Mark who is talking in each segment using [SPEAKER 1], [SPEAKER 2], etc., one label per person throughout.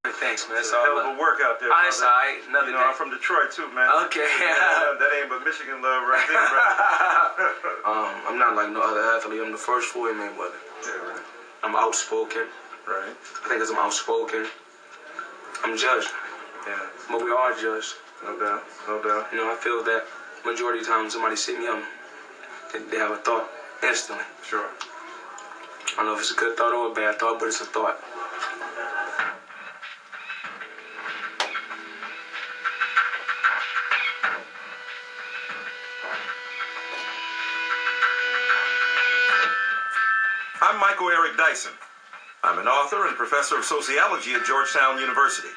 [SPEAKER 1] Thanks, man.
[SPEAKER 2] It's a hell of a workout there.
[SPEAKER 1] It's all right. Another day.
[SPEAKER 2] I'm from Detroit too, man.
[SPEAKER 1] Okay.
[SPEAKER 2] That ain't but Michigan love right there, bro.
[SPEAKER 1] I'm not like no other athlete. I'm the first Floyd Mayweather.
[SPEAKER 2] Yeah, right.
[SPEAKER 1] I'm outspoken.
[SPEAKER 2] Right.
[SPEAKER 1] I think 'cause I'm outspoken, I'm judged.
[SPEAKER 2] Yeah.
[SPEAKER 1] But we are judged.
[SPEAKER 2] No doubt. No doubt.
[SPEAKER 1] You know, I feel that majority of the time somebody see me, they have a thought instantly.
[SPEAKER 2] Sure.
[SPEAKER 1] I don't know if it's a good thought or a bad thought, but it's a thought.
[SPEAKER 2] I'm Michael Eric Dyson. I'm an author and professor of sociology at Georgetown University.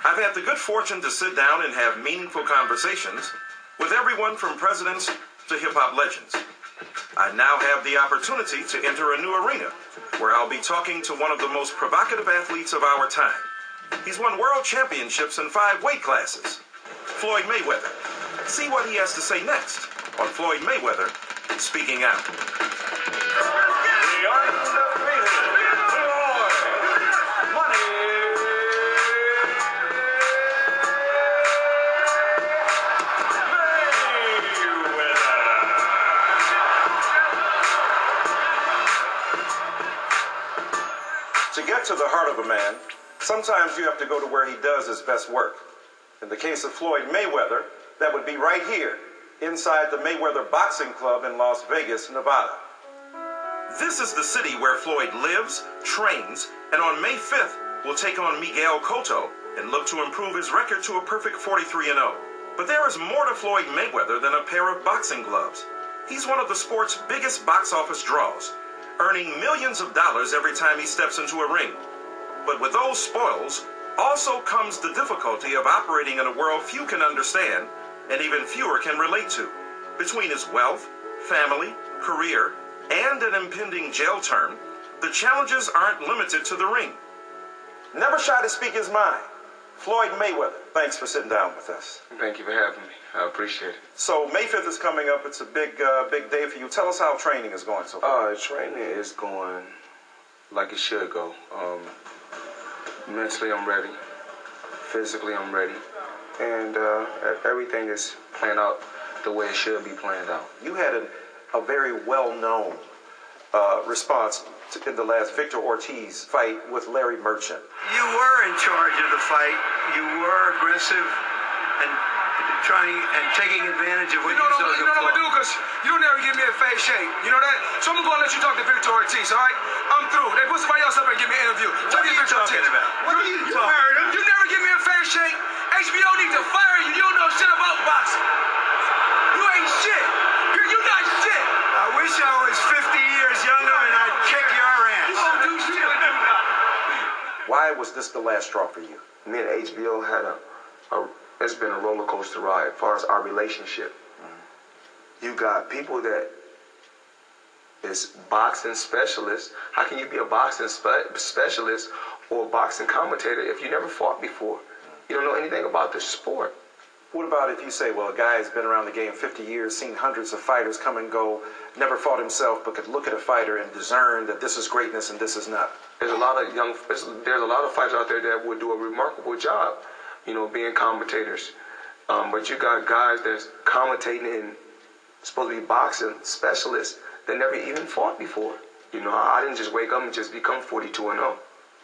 [SPEAKER 2] I've had the good fortune to sit down and have meaningful conversations with everyone from presidents to hip-hop legends. I now have the opportunity to enter a new arena where I'll be talking to one of the most provocative athletes of our time. He's won world championships in 5 weight classes. Floyd Mayweather. See what he has to say next on Floyd Mayweather Speaking Out. To get to the heart of a man, sometimes you have to go to where he does his best work. In the case of Floyd Mayweather, that would be right here, inside the Mayweather Boxing Club in Las Vegas, Nevada. This is the city where Floyd lives, trains, and on May 5th will take on Miguel Cotto and look to improve his record to a perfect 43-0. But there is more to Floyd Mayweather than a pair of boxing gloves. He's one of the sport's biggest box office draws, earning millions of dollars every time he steps into a ring. But with those spoils also comes the difficulty of operating in a world few can understand and even fewer can relate to. Between his wealth, family, career, and an impending jail term, the challenges aren't limited to the ring. Never shy to speak his mind. Floyd Mayweather, thanks for sitting down with us.
[SPEAKER 1] Thank you for having me. I appreciate it.
[SPEAKER 2] So May 5th is coming up. It's a big day for you. Tell us how training is going so far.
[SPEAKER 1] Training is going like it should go. Mentally, I'm ready. Physically, I'm ready. And everything is playing out the way it should be planned out.
[SPEAKER 2] You had a very well-known response in the last Victor Ortiz fight with Larry Merchant.
[SPEAKER 3] You were in charge of the fight. You were aggressive and trying and taking advantage of what you saw as a flaw.
[SPEAKER 4] You know what I'm gonna do? Because you don't ever give me a face shake. You know that? So I'm gonna let you talk to Victor Ortiz, all right? I'm through. They put somebody else up there and give me an interview.
[SPEAKER 3] What are you talking about? What are you talking about?
[SPEAKER 4] You never give me a face shake. HBO needs to fire you. You don't know shit about boxing. You ain't shit. You're not shit.
[SPEAKER 3] I wish I was 50 years younger and I'd kick your ass.
[SPEAKER 4] You won't do shit.
[SPEAKER 2] Why was this the last straw for you?
[SPEAKER 1] Me and HBO had it's been a roller coaster ride as far as our relationship. You got people that is boxing specialists. How can you be a boxing specialist or a boxing commentator if you never fought before? You don't know anything about the sport.
[SPEAKER 2] What about if you say, well, a guy has been around the game 50 years, seen hundreds of fighters come and go, never fought himself, but could look at a fighter and discern that this is greatness and this is not?
[SPEAKER 1] There's a lot of fighters out there that would do a remarkable job, being commentators. But you got guys that's commentating and supposed to be boxing specialists that never even fought before. I didn't just wake up and just become 42-0.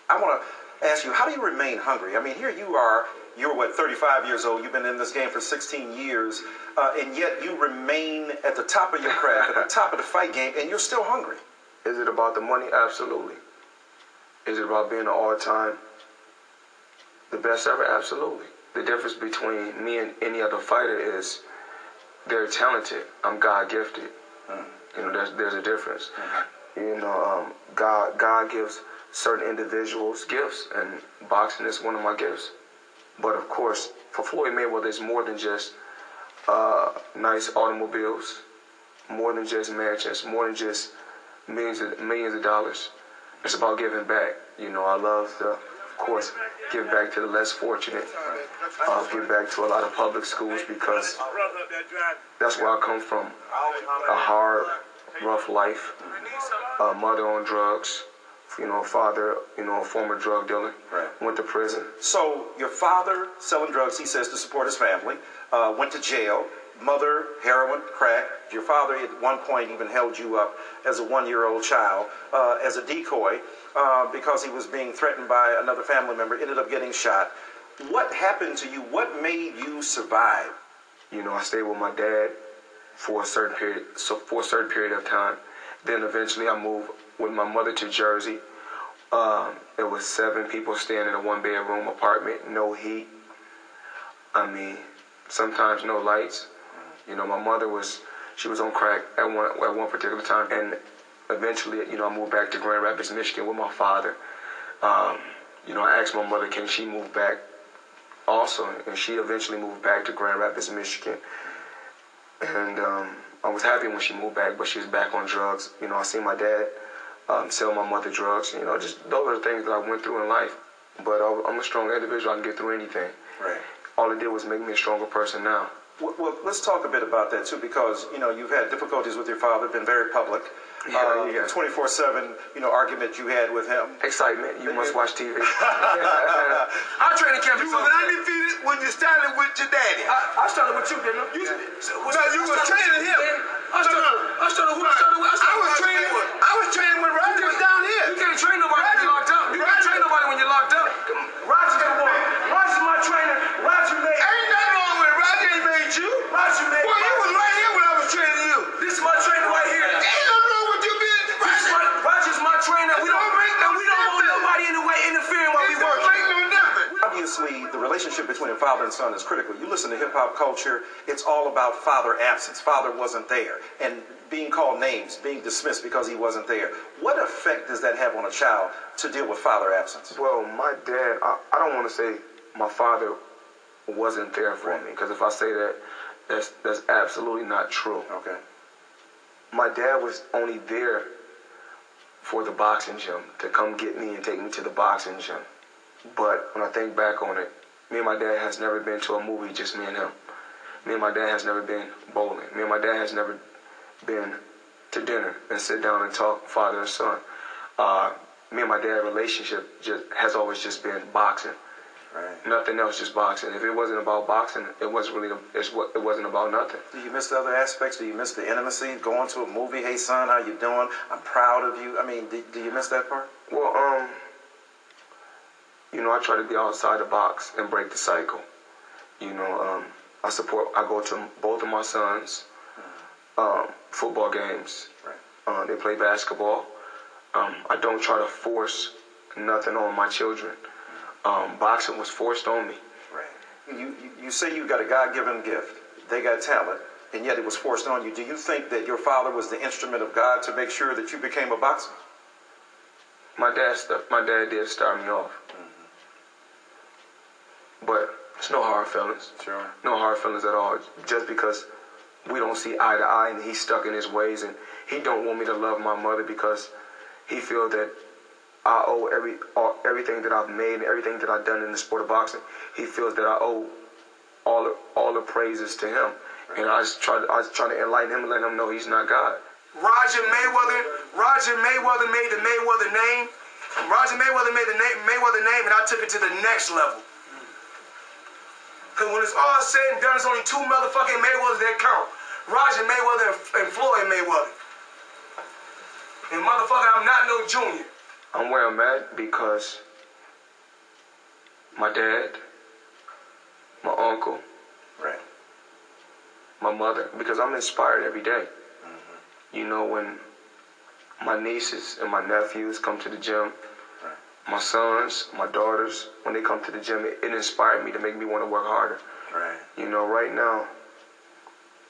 [SPEAKER 2] I want to ask you, how do you remain hungry? I mean, here you are, you're 35 years old, you've been in this game for 16 years, and yet you remain at the top of your craft, at the top of the fight game, and you're still hungry.
[SPEAKER 1] Is it about the money? Absolutely. Is it about being an all-time, the best ever? Absolutely. The difference between me and any other fighter is they're talented. I'm God-gifted. There's a difference. God gives certain individuals gifts, and boxing is one of my gifts. But of course, for Floyd Mayweather, it's more than just nice automobiles, more than just mansions, more than just millions of dollars. It's about giving back. I love to, of course, give back to the less fortunate. Give back to a lot of public schools because that's where I come from. A hard, rough life, a mother on drugs, father, a former drug dealer,
[SPEAKER 2] Right.
[SPEAKER 1] went to prison.
[SPEAKER 2] So your father, selling drugs, he says, to support his family, went to jail. Mother, heroin, crack. Your father at one point even held you up as a 1-year-old child as a decoy because he was being threatened by another family member, ended up getting shot. What happened to you? What made you survive?
[SPEAKER 1] I stayed with my dad for a certain period of time. Then eventually I moved with my mother to Jersey. It was 7 people staying in a 1-bedroom apartment, no heat. Sometimes no lights. My mother was on crack at one particular time, and eventually, I moved back to Grand Rapids, Michigan with my father. I asked my mother, can she move back also, and she eventually moved back to Grand Rapids, Michigan. And I was happy when she moved back, but she was back on drugs. I seen my dad sell my mother drugs. Just those are the things that I went through in life. But I'm a strong individual. I can get through anything.
[SPEAKER 2] Right.
[SPEAKER 1] All it did was make me a stronger person now.
[SPEAKER 2] Well, let's talk a bit about that, too, because, you've had difficulties with your father, been very public. 24/7, argument you had with him.
[SPEAKER 1] Excitement. You must watch TV.
[SPEAKER 4] Our training camp.
[SPEAKER 5] You was undefeated when you started with your daddy.
[SPEAKER 4] I started with you, didn't I?
[SPEAKER 5] You was training him.
[SPEAKER 4] I started with
[SPEAKER 5] I was training when Roger was down here.
[SPEAKER 4] You can't train nobody when you're locked up. You can't train nobody when you're locked up. Roger's the one. Roger's my trainer. Roger made.
[SPEAKER 5] Ain't nothing wrong with Roger. Ain't made you.
[SPEAKER 4] Roger made.
[SPEAKER 5] Well, you was right here when I was training you.
[SPEAKER 4] This is my trainer right here.
[SPEAKER 5] Ain't nothing wrong with you being Roger.
[SPEAKER 4] Roger's my trainer. We don't want nobody in the way interfering while we
[SPEAKER 5] It don't
[SPEAKER 4] working.
[SPEAKER 5] make no difference.
[SPEAKER 2] Obviously, the relationship between a father and son is critical. You listen to hip-hop culture, it's all about father absence. Father wasn't there. And being called names, being dismissed because he wasn't there. What effect does that have on a child to deal with father absence?
[SPEAKER 1] Well, my dad, I don't want to say my father wasn't there for me, because if I say that, that's absolutely not true.
[SPEAKER 2] Okay.
[SPEAKER 1] My dad was only there for the boxing gym, to come get me and take me to the boxing gym. But when I think back on it, me and my dad has never been to a movie, just me and him. Me and my dad has never been bowling. Me and my dad has never been to dinner and sit down and talk father and son. Me and my dad relationship has always just been boxing.
[SPEAKER 2] Right.
[SPEAKER 1] Nothing else, just boxing. If it wasn't about boxing, it wasn't about nothing.
[SPEAKER 2] Do you miss the other aspects? Do you miss the intimacy? Going to a movie, hey son, how you doing? I'm proud of you. Do you miss that part?
[SPEAKER 1] Well, I try to be outside the box and break the cycle. I go to both of my sons' football games.
[SPEAKER 2] Right.
[SPEAKER 1] They play basketball. I don't try to force nothing on my children. Boxing was forced on me.
[SPEAKER 2] Right. You say you got a God-given gift. They got talent, and yet it was forced on you. Do you think that your father was the instrument of God to make sure that you became a boxer?
[SPEAKER 1] My dad did start me off. But it's no hard feelings.
[SPEAKER 2] Sure.
[SPEAKER 1] No hard feelings at all. Just because we don't see eye to eye and he's stuck in his ways, and he don't want me to love my mother because he feels that I owe everything that I've made and everything that I've done in the sport of boxing. He feels that I owe all the praises to him. And I just try to enlighten him and let him know he's not God.
[SPEAKER 4] Roger Mayweather made the Mayweather name. Roger Mayweather made the Mayweather name, and I took it to the next level. Because when it's all said and done, there's only 2 motherfucking Mayweathers that count. Roger Mayweather and Floyd Mayweather. And motherfucker, I'm not no junior.
[SPEAKER 1] I'm where I'm at because my dad, my uncle,
[SPEAKER 2] right,
[SPEAKER 1] my mother, because I'm inspired every day. When my nieces and my nephews come to the gym, my sons, my daughters, when they come to the gym, it inspired me to make me want to work harder.
[SPEAKER 2] Right.
[SPEAKER 1] Right now,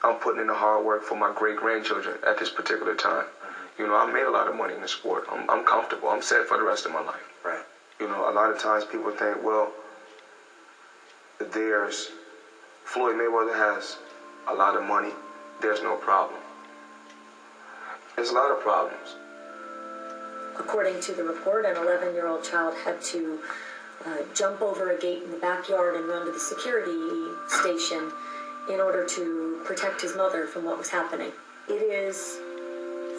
[SPEAKER 1] I'm putting in the hard work for my great-grandchildren at this particular time. I made a lot of money in the sport. I'm comfortable. I'm set for the rest of my life.
[SPEAKER 2] Right.
[SPEAKER 1] A lot of times people think, well, Floyd Mayweather has a lot of money. There's no problem. There's a lot of problems.
[SPEAKER 6] According to the report, an 11-year-old child had to jump over a gate in the backyard and run to the security station in order to protect his mother from what was happening. It is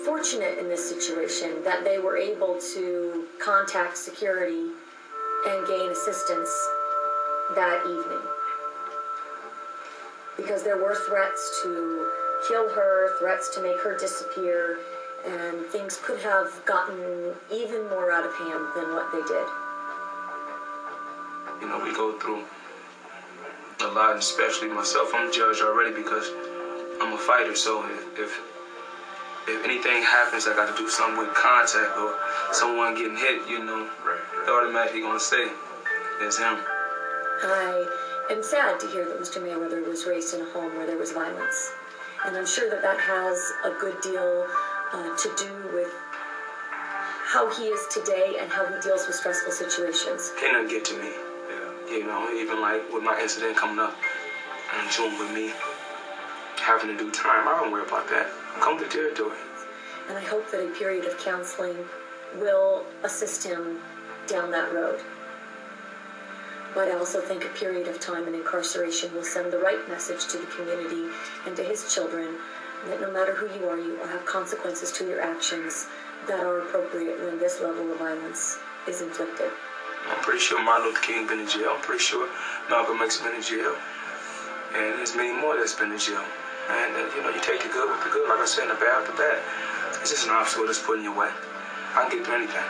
[SPEAKER 6] fortunate in this situation that they were able to contact security and gain assistance that evening. Because there were threats to kill her, threats to make her disappear, and things could have gotten even more out of hand than what they did.
[SPEAKER 1] You know, we go through a lot, and especially myself. I'm judged already because I'm a fighter, so if anything happens, I got to do something with contact or someone getting hit, you know, they're automatically going to say it's him.
[SPEAKER 6] I am sad to hear that Mr. Mayweather was raised in a home where there was violence. And I'm sure that that has a good deal to do with how he is today and how he deals with stressful situations.
[SPEAKER 1] Can't nothing get to me. You know, even like with my incident coming up in June with me having to do time, I don't worry about that. Come to the territory.
[SPEAKER 6] And I hope that a period of counseling will assist him down that road. But I also think a period of time in incarceration will send the right message to the community and to his children that no matter who you are, you will have consequences to your actions that are appropriate when this level of violence is inflicted.
[SPEAKER 1] I'm pretty sure Martin Luther King been in jail. I'm pretty sure Malcolm X been in jail. And there's many more that's been in jail. And, you know, you take the good with the good. Like I said, and the bad with the bad. It's just an obstacle that's put in your way. I can get through anything.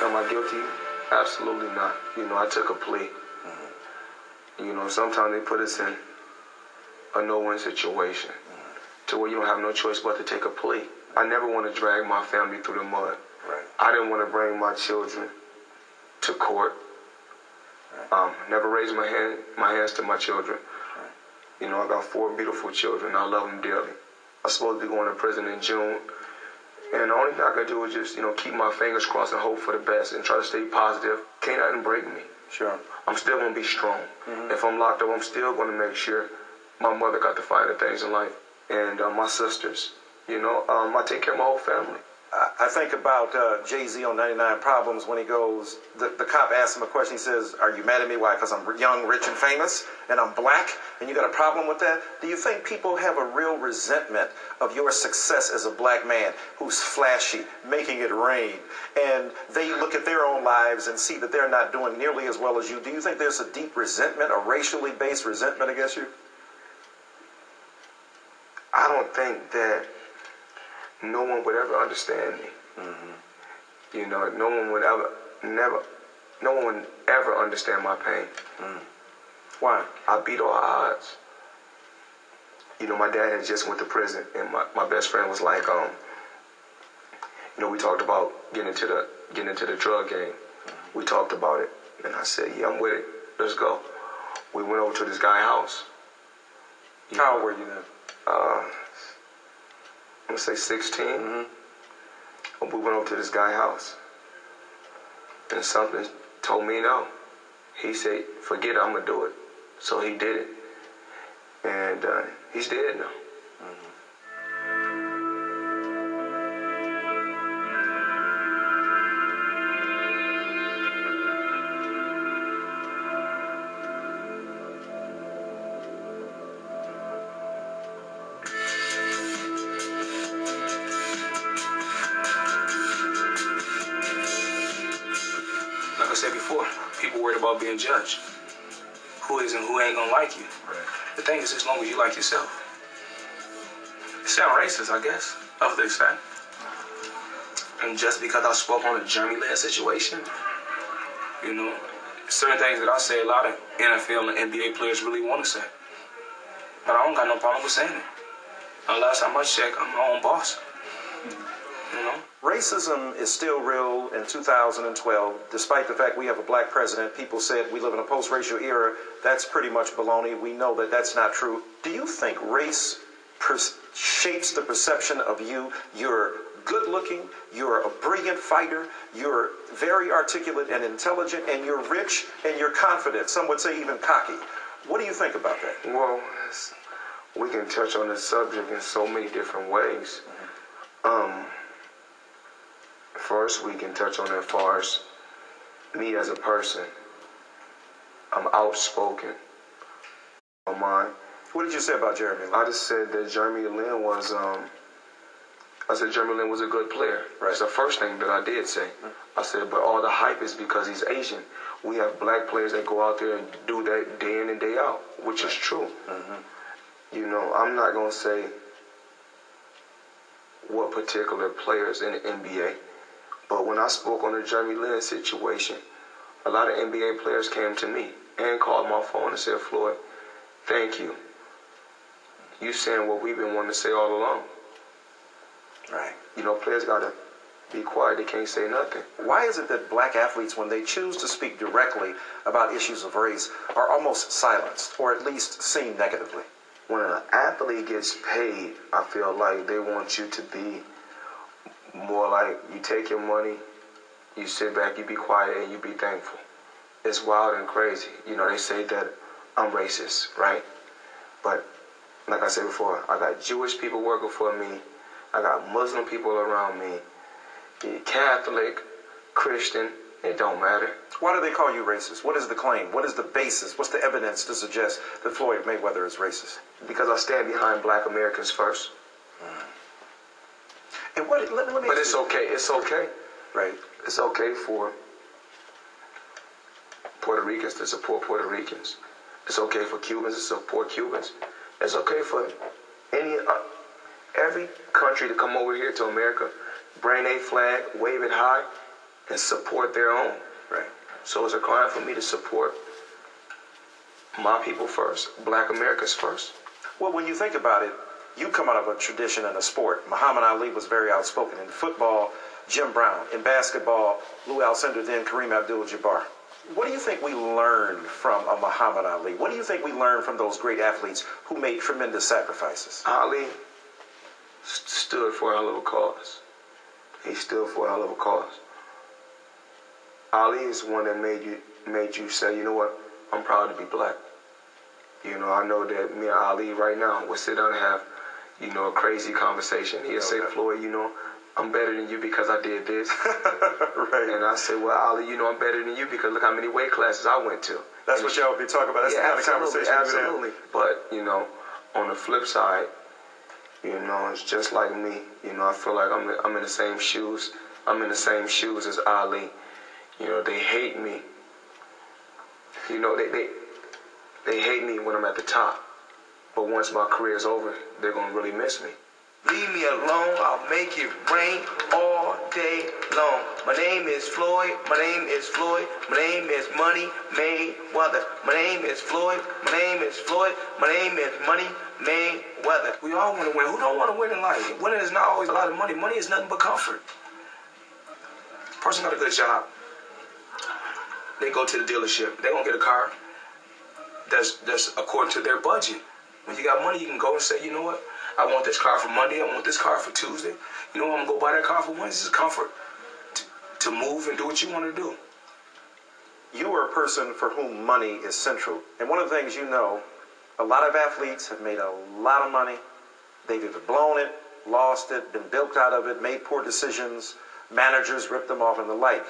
[SPEAKER 1] Am I guilty? Absolutely not. You know, I took a plea. You know, sometimes they put us in a no-win situation to where you don't have no choice but to take a plea. I never want to drag my family through the mud.
[SPEAKER 2] Right.
[SPEAKER 1] I didn't want to bring my children to court. Never raised my hands to my children. You know, I got 4 beautiful children. I love them dearly. I'm supposed to be going to prison in June. And the only thing I can do is just, you know, keep my fingers crossed and hope for the best and try to stay positive. Can't nothing break me.
[SPEAKER 2] Sure.
[SPEAKER 1] I'm still going to be strong. If I'm locked up, I'm still going to make sure my mother got the finer things in life. And my sisters, you know, I take care of my whole family.
[SPEAKER 2] I think about Jay-Z on 99 Problems when he goes, the cop asks him a question. He says, "Are you mad at me? Why? Because I'm young, rich, and famous, and I'm black, and you got a problem with that?" Do you think people have a real resentment of your success as a black man who's flashy, making it rain, and they look at their own lives and see that they're not doing nearly as well as you? Do you think there's a deep resentment, a racially based resentment against you?
[SPEAKER 1] I don't think that no one would ever understand me. You know, no one would ever understand my pain.
[SPEAKER 2] Why?
[SPEAKER 1] I beat all odds. You know, my dad had just went to prison, and my best friend was like, you know, we talked about getting into the drug game. We talked about it, and I said, "Yeah, I'm with it. Let's go." We went over to this guy's house.
[SPEAKER 2] How old were you then?
[SPEAKER 1] I'm gonna say 16. We went over to this guy's house, and something told me no. He said, "Forget it, I'm gonna do it." So he did it, and he's dead now. Like I said before, people worried about being judged. Who is and who ain't gonna like you. The thing is, as long as you like yourself. It sound racist, I guess. That's what they say. And just because I spoke on a Jeremy-led situation, you know, certain things that I say a lot of NFL and NBA players really want to say. But I don't got no problem with saying it. And last time I checked, I'm my own boss. You know?
[SPEAKER 2] Racism is still real in 2012, despite the fact we have a black president. People said we live in a post-racial era. That's pretty much baloney. We know that that's not true. Do you think race shapes the perception of you? You're good-looking, you're a brilliant fighter, you're very articulate and intelligent, and you're rich and you're confident. Some would say even cocky. What do you think about that?
[SPEAKER 1] Well, we can touch on this subject in so many different ways. First, we can touch on it as far as me as a person. I'm outspoken. On mine.
[SPEAKER 2] What did you say about Jeremy Lin?
[SPEAKER 1] I just said that Jeremy Lin was. I said Jeremy Lin was a good player.
[SPEAKER 2] Right.
[SPEAKER 1] That's the first thing that I did say. I said, but all the hype is because he's Asian. We have black players that go out there and do that day in and day out, which is true. You know, I'm not gonna say what particular players in the NBA, but when I spoke on the Jeremy Lin situation, a lot of NBA players came to me and called my phone and said, Floyd, thank you. You saying what we've been wanting to say all along.
[SPEAKER 2] Right.
[SPEAKER 1] You know, players gotta be quiet. They can't say nothing.
[SPEAKER 2] Why is it that black athletes, when they choose to speak directly about issues of race, are almost silenced or at least seen negatively?
[SPEAKER 1] When an athlete gets paid, I feel like they want you to be more like you take your money, you sit back, you be quiet, and you be thankful. It's wild and crazy. You know, they say that I'm racist, right? But like I said before, I got Jewish people working for me. I got Muslim people around me. Catholic, Christian, it don't matter.
[SPEAKER 2] Why do they call you racist? What is the claim? What is the basis? What's the evidence to suggest that Floyd Mayweather is racist?
[SPEAKER 1] Because I stand behind black Americans first.
[SPEAKER 2] And what? Let me
[SPEAKER 1] but it's okay. It's okay.
[SPEAKER 2] Right.
[SPEAKER 1] It's okay for Puerto Ricans to support Puerto Ricans. It's okay for Cubans to support Cubans. It's okay for every country to come over here to America, bring a flag, wave it high, and support their own.
[SPEAKER 2] Right.
[SPEAKER 1] So it's a crime for me to support my people first, black Americans first.
[SPEAKER 2] Well, when you think about it, you come out of a tradition in a sport. Muhammad Ali was very outspoken. In football, Jim Brown. In basketball, Lou Alcindor, then Kareem Abdul-Jabbar. What do you think we learned from a Muhammad Ali? What do you think we learned from those great athletes who made tremendous sacrifices?
[SPEAKER 1] Ali stood for a hell of a cause. He stood for a hell of a cause. Ali is one that made you say, you know what, I'm proud to be black. You know, I know that me and Ali right now will sit down and have, you know, a crazy conversation. He'll say, Floyd, you know, I'm better than you because I did this.
[SPEAKER 2] Right.
[SPEAKER 1] And I say, well, Ali, you know, I'm better than you because look how many weight classes I went to.
[SPEAKER 2] That's what y'all be talking about. That's the kind of conversation.
[SPEAKER 1] Absolutely. But, you know, on the flip side, you know, it's just like me. You know, I feel like I'm in the same shoes. I'm in the same shoes as Ali. You know, they hate me. You know, they hate me when I'm at the top. But once my career's over, they're going to really miss me.
[SPEAKER 4] Leave me alone, I'll make it rain all day long. My name is Floyd, my name is Floyd, my name is Money Mayweather. My name is Floyd, my name is Floyd, my name is Money Mayweather. We all want to win. Who don't want to win in life? Winning is not always a lot of money. Money is nothing but comfort. Person got a good job. They go to the dealership. They're going to get a car that's according to their budget. When you got money, you can go and say, you know what? I want this car for Monday. I want this car for Tuesday. You know what? I'm going to go buy that car for Wednesday. This is comfort to move and do what you want to do.
[SPEAKER 2] You are a person for whom money is central. And one of the things you know, a lot of athletes have made a lot of money. They've either blown it, lost it, been bilked out of it, made poor decisions, managers ripped them off and the like.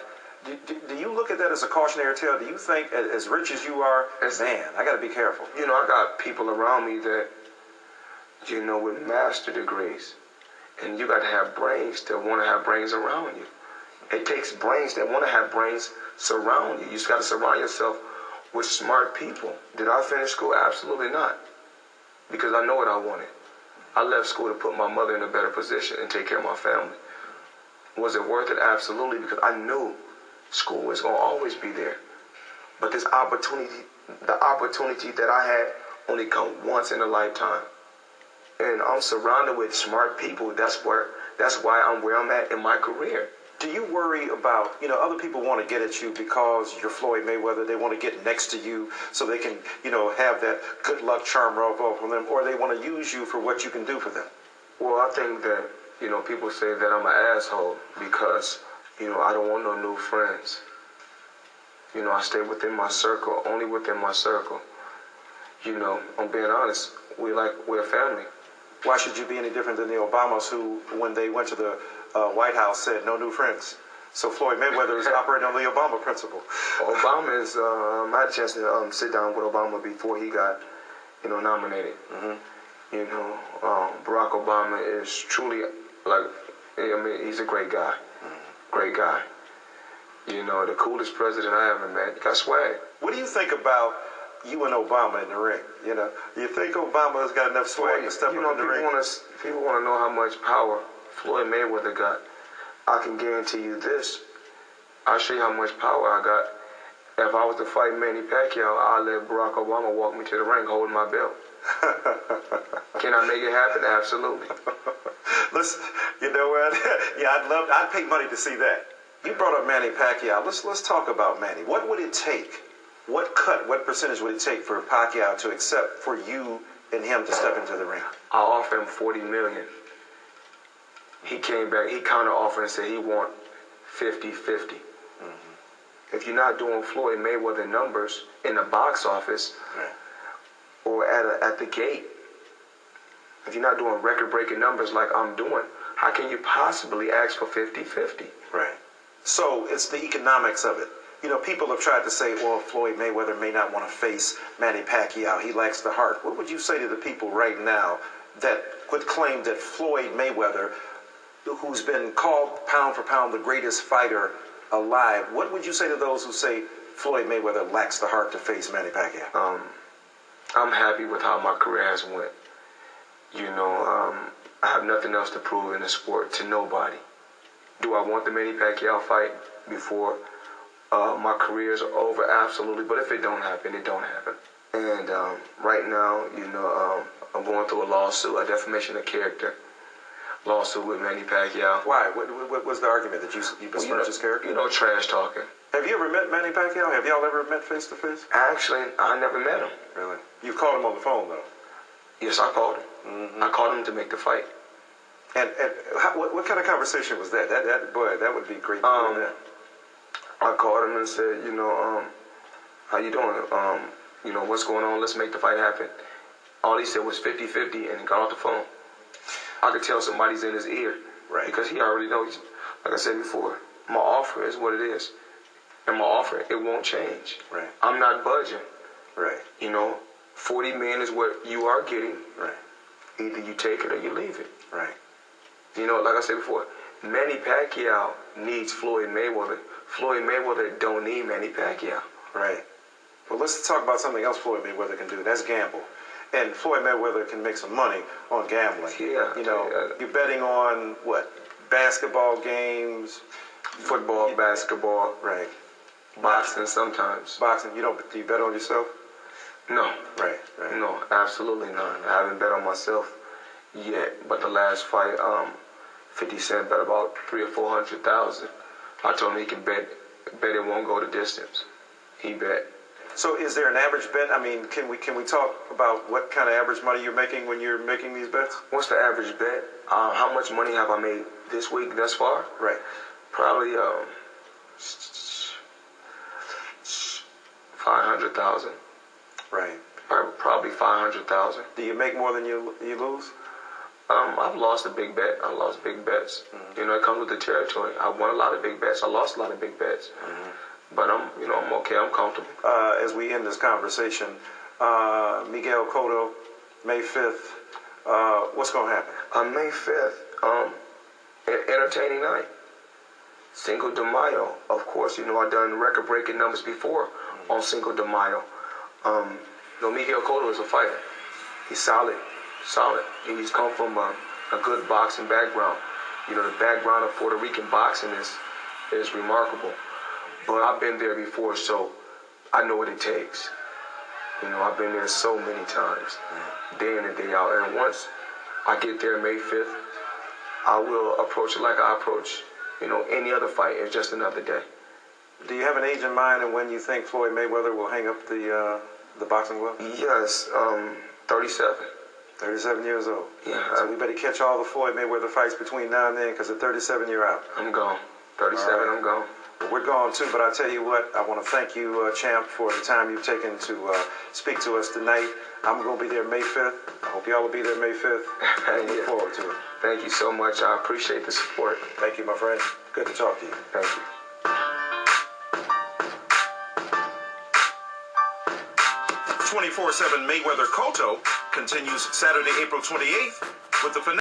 [SPEAKER 2] Do you look at that as a cautionary tale? Do you think, as rich as you are, man, I got to be careful?
[SPEAKER 1] You know, I got people around me that, you know, with master degrees. And you got to have brains that want to have brains around you. It takes brains that want to have brains surround you. You just got to surround yourself with smart people. Did I finish school? Absolutely not. Because I know what I wanted. I left school to put my mother in a better position and take care of my family. Was it worth it? Absolutely, because I knew school was going to always be there. But this opportunity, the opportunity that I had only come once in a lifetime. And I'm surrounded with smart people. That's why I'm where I'm at in my career.
[SPEAKER 2] Do you worry about, you know, other people want to get at you because you're Floyd Mayweather. They want to get next to you so they can, you know, have that good luck charm rub off on them, or they want to use you for what you can do for them?
[SPEAKER 1] Well, I think that, you know, people say that I'm an asshole because, you know, I don't want no new friends. You know, I stay within my circle, only within my circle. You know, I'm being honest, we're a family.
[SPEAKER 2] Why should you be any different than the Obamas who, when they went to the White House, said no new friends? So Floyd Mayweather is operating on the Obama principle.
[SPEAKER 1] Obama is. I had a chance to sit down with Obama before he got, nominated. Barack Obama is truly he's a great guy. Great guy. The coolest president I ever met. Got swag.
[SPEAKER 2] What do you think about you and Obama in the ring? Do you think Obama's got enough swag to step up in the ring?
[SPEAKER 1] People want to know how much power Floyd Mayweather got. I can guarantee you this. I'll show you how much power I got. If I was to fight Manny Pacquiao, I'll let Barack Obama walk me to the ring holding my belt. Can I make it happen? Absolutely.
[SPEAKER 2] Listen, you know what? Yeah, I'd pay money to see that. You brought up Manny Pacquiao. Let's talk about Manny. What would it take? What percentage would it take for Pacquiao to accept for you and him to step into the ring?
[SPEAKER 1] I offered him $40 million. He came back, he counter offered and said he want 50-50. If you're not doing Floyd Mayweather numbers in the box office or at the gate, if you're not doing record-breaking numbers like I'm doing, how can you possibly ask for 50-50?
[SPEAKER 2] Right. So it's the economics of it. People have tried to say, well, Floyd Mayweather may not want to face Manny Pacquiao. He lacks the heart. What would you say to the people right now that would claim that Floyd Mayweather, who's been called pound for pound the greatest fighter alive, what would you say to those who say Floyd Mayweather lacks the heart to face Manny Pacquiao?
[SPEAKER 1] I'm happy with how my career has went. I have nothing else to prove in the sport to nobody. Do I want the Manny Pacquiao fight before my career is over? Absolutely. But if it don't happen, it don't happen. And right now, I'm going through a lawsuit, a defamation of character lawsuit with Manny Pacquiao.
[SPEAKER 2] Why? What was the argument that you besmirched his character?
[SPEAKER 1] Trash talking.
[SPEAKER 2] Have you ever met Manny Pacquiao? Have y'all ever met face to face?
[SPEAKER 1] Actually, I never met him.
[SPEAKER 2] Really? You've called him on the phone, though?
[SPEAKER 1] Yes, I called him. I called him to make the fight.
[SPEAKER 2] And what kind of conversation was that? That would be great.
[SPEAKER 1] I called him and said, how you doing? What's going on? Let's make the fight happen. All he said was 50-50 and he got off the phone. I could tell somebody's in his ear.
[SPEAKER 2] Right. Because
[SPEAKER 1] he already knows, like I said before, my offer is what it is. And my offer, it won't change.
[SPEAKER 2] Right.
[SPEAKER 1] I'm not budging.
[SPEAKER 2] Right.
[SPEAKER 1] 40 million is what you are getting.
[SPEAKER 2] Right.
[SPEAKER 1] Either you take it or you leave it.
[SPEAKER 2] Right.
[SPEAKER 1] Like I said before, Manny Pacquiao needs Floyd Mayweather. Floyd Mayweather don't need Manny Pacquiao.
[SPEAKER 2] Right. Well, let's talk about something else Floyd Mayweather can do. That's gamble. And Floyd Mayweather can make some money on gambling.
[SPEAKER 1] Yeah.
[SPEAKER 2] You're betting on what? Basketball games,
[SPEAKER 1] football, basketball.
[SPEAKER 2] Right.
[SPEAKER 1] Boxing sometimes.
[SPEAKER 2] Boxing. Do you bet on yourself?
[SPEAKER 1] No.
[SPEAKER 2] Right.
[SPEAKER 1] No, absolutely not. I haven't bet on myself yet. But the last fight, 50 Cent bet about 300,000 or 400,000. I told him he can bet it won't go the distance. He bet.
[SPEAKER 2] So is there an average bet? I mean, can we talk about what kind of average money you're making when you're making these bets?
[SPEAKER 1] What's the average bet? How much money have I made this week thus far?
[SPEAKER 2] Right.
[SPEAKER 1] Probably 500,000.
[SPEAKER 2] Right.
[SPEAKER 1] Probably 500,000.
[SPEAKER 2] Do you make more than you lose?
[SPEAKER 1] I've lost a big bet. I lost big bets. It comes with the territory. I won a lot of big bets. I lost a lot of big bets. But I'm okay. I'm comfortable.
[SPEAKER 2] As we end this conversation, Miguel Cotto, May 5th. What's going to happen?
[SPEAKER 1] On May 5th, entertaining night. Cinco de Mayo. Of course, I've done record-breaking numbers before on Cinco de Mayo. Miguel Cotto is a fighter. He's solid. He's come from a good boxing background. The background of Puerto Rican boxing is remarkable. But I've been there before, so I know what it takes. I've been there so many times, day in and day out. And once I get there May 5th, I will approach it like I approach, any other fight. It's just another day.
[SPEAKER 2] Do you have an age in mind and when you think Floyd Mayweather will hang up the boxing glove?
[SPEAKER 1] Yes, 37.
[SPEAKER 2] 37 years old.
[SPEAKER 1] Yeah.
[SPEAKER 2] So we better catch all the Floyd Mayweather fights between now and then, because at 37 you're out.
[SPEAKER 1] I'm gone. 37, right. I'm gone.
[SPEAKER 2] We're gone too, but I tell you what, I want to thank you, Champ, for the time you've taken to speak to us tonight. I'm going to be there May 5th. I hope y'all will be there May 5th. I look forward to it.
[SPEAKER 1] Thank you so much. I appreciate the support.
[SPEAKER 2] Thank you, my friend. Good to talk to you.
[SPEAKER 1] Thank you.
[SPEAKER 2] 24/7 Mayweather Koto continues Saturday, April 28th with the finale.